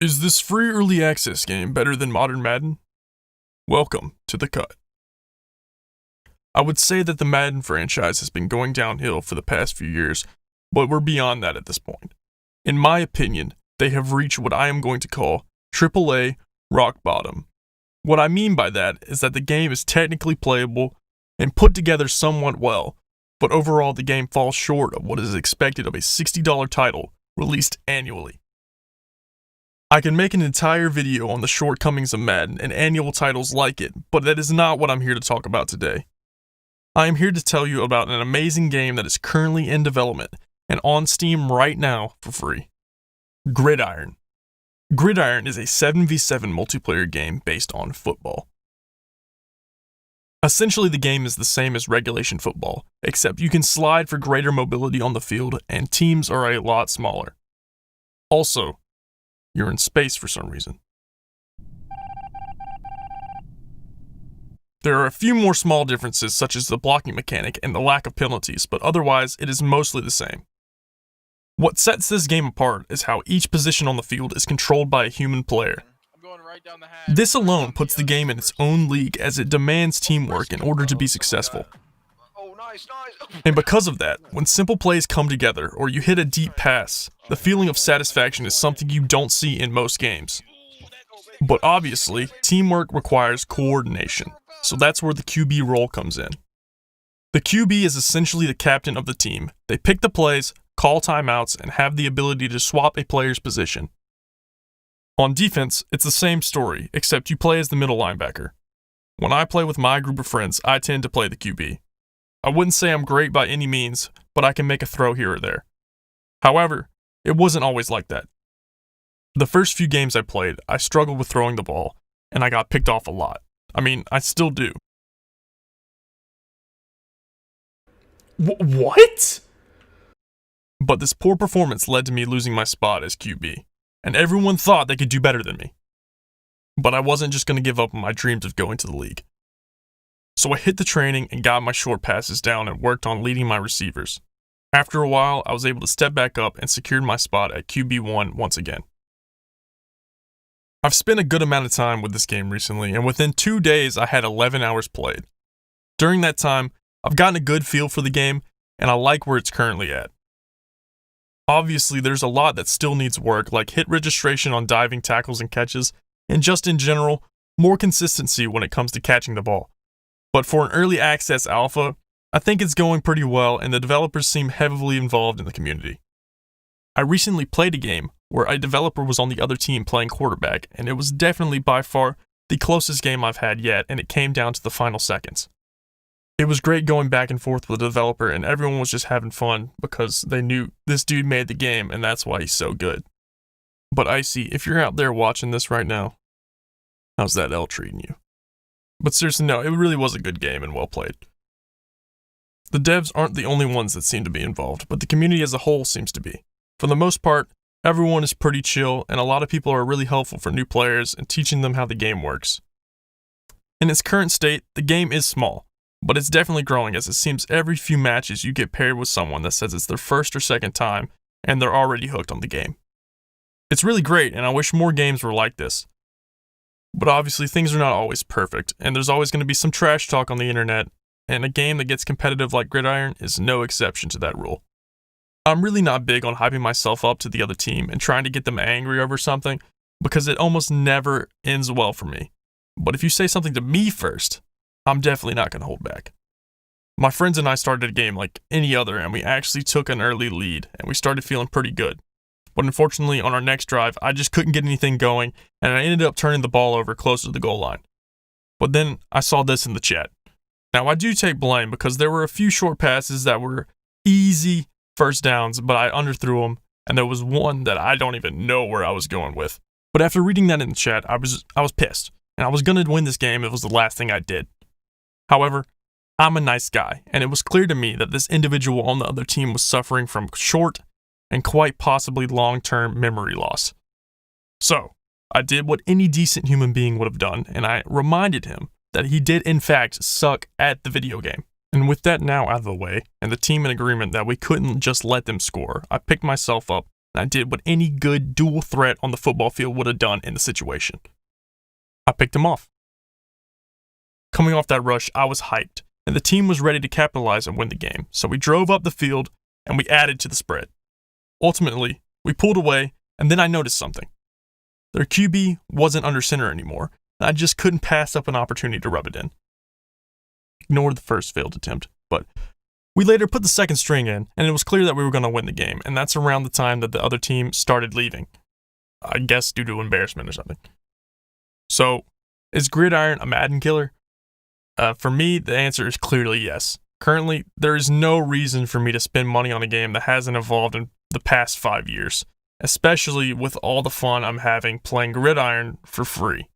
Is this free early access game better than modern Madden? Welcome to the cut. I would say that the Madden franchise has been going downhill for the past few years, but we're beyond that at this point. In my opinion, they have reached what I am going to call AAA rock bottom. What I mean by that is that the game is technically playable and put together somewhat well, but overall the game falls short of what is expected of a $60 title released annually. I can make an entire video on the shortcomings of Madden and annual titles like it, but that is not what I'm here to talk about today. I am here to tell you about an amazing game that is currently in development and on Steam right now for free. Gridiron. Gridiron is a 7v7 multiplayer game based on football. Essentially, the game is the same as regulation football, except you can slide for greater mobility on the field and teams are a lot smaller. Also, you're in space for some reason. There are a few more small differences such as the blocking mechanic and the lack of penalties, but otherwise it is mostly the same. What sets this game apart is how each position on the field is controlled by a human player. This alone puts the game in its own league as it demands teamwork in order to be successful. And because of that, when simple plays come together or you hit a deep pass, the feeling of satisfaction is something you don't see in most games. But obviously, teamwork requires coordination, so that's where the QB role comes in. The QB is essentially the captain of the team. They pick the plays, call timeouts, and have the ability to swap a player's position. On defense, it's the same story, except you play as the middle linebacker. When I play with my group of friends, I tend to play the QB. I wouldn't say I'm great by any means, but I can make a throw here or there. However, it wasn't always like that. The first few games I played, I struggled with throwing the ball, and I got picked off a lot. I mean, I still do. What? But this poor performance led to me losing my spot as QB, and everyone thought they could do better than me. But I wasn't just going to give up on my dreams of going to the league. So I hit the training and got my short passes down and worked on leading my receivers. After a while, I was able to step back up and secured my spot at QB1 once again. I've spent a good amount of time with this game recently, and within 2 days I had 11 hours played. During that time, I've gotten a good feel for the game, and I like where it's currently at. Obviously, there's a lot that still needs work, like hit registration on diving tackles and catches, and just in general, more consistency when it comes to catching the ball. But for an early access alpha, I think it's going pretty well and the developers seem heavily involved in the community. I recently played a game where a developer was on the other team playing quarterback, and it was definitely by far the closest game I've had yet, and it came down to the final seconds. It was great going back and forth with the developer, and everyone was just having fun because they knew this dude made the game and that's why he's so good. But Icy, if you're out there watching this right now, how's that L treating you? But seriously, no, it really was a good game and well played. The devs aren't the only ones that seem to be involved, but the community as a whole seems to be. For the most part, everyone is pretty chill, and a lot of people are really helpful for new players and teaching them how the game works. In its current state, the game is small, but it's definitely growing as it seems every few matches you get paired with someone that says it's their first or second time, and they're already hooked on the game. It's really great, and I wish more games were like this. But obviously things are not always perfect, and there's always going to be some trash talk on the internet, and a game that gets competitive like Gridiron is no exception to that rule. I'm really not big on hyping myself up to the other team and trying to get them angry over something, because it almost never ends well for me. But if you say something to me first, I'm definitely not going to hold back. My friends and I started a game like any other, and we actually took an early lead, and we started feeling pretty good. But unfortunately, on our next drive, I just couldn't get anything going, and I ended up turning the ball over closer to the goal line. But then I saw this in the chat. Now, I do take blame because there were a few short passes that were easy first downs, but I underthrew them, and there was one that I don't even know where I was going with. But after reading that in the chat, I was pissed, and I was going to win this game if it was the last thing I did. However, I'm a nice guy, and it was clear to me that this individual on the other team was suffering from short and quite possibly long-term memory loss. So, I did what any decent human being would have done, and I reminded him that he did in fact suck at the video game. And with that now out of the way, and the team in agreement that we couldn't just let them score, I picked myself up and I did what any good dual threat on the football field would have done in the situation. I picked him off. Coming off that rush, I was hyped, and the team was ready to capitalize and win the game, so we drove up the field and we added to the spread. Ultimately, we pulled away, and then I noticed something. Their QB wasn't under center anymore, and I just couldn't pass up an opportunity to rub it in. Ignore the first failed attempt, but we later put the second string in, and it was clear that we were going to win the game, and that's around the time that the other team started leaving. I guess due to embarrassment or something. So, is Gridiron a Madden killer? For me, the answer is clearly yes. Currently, there is no reason for me to spend money on a game that hasn't evolved in the past 5 years, especially with all the fun I'm having playing Gridiron for free.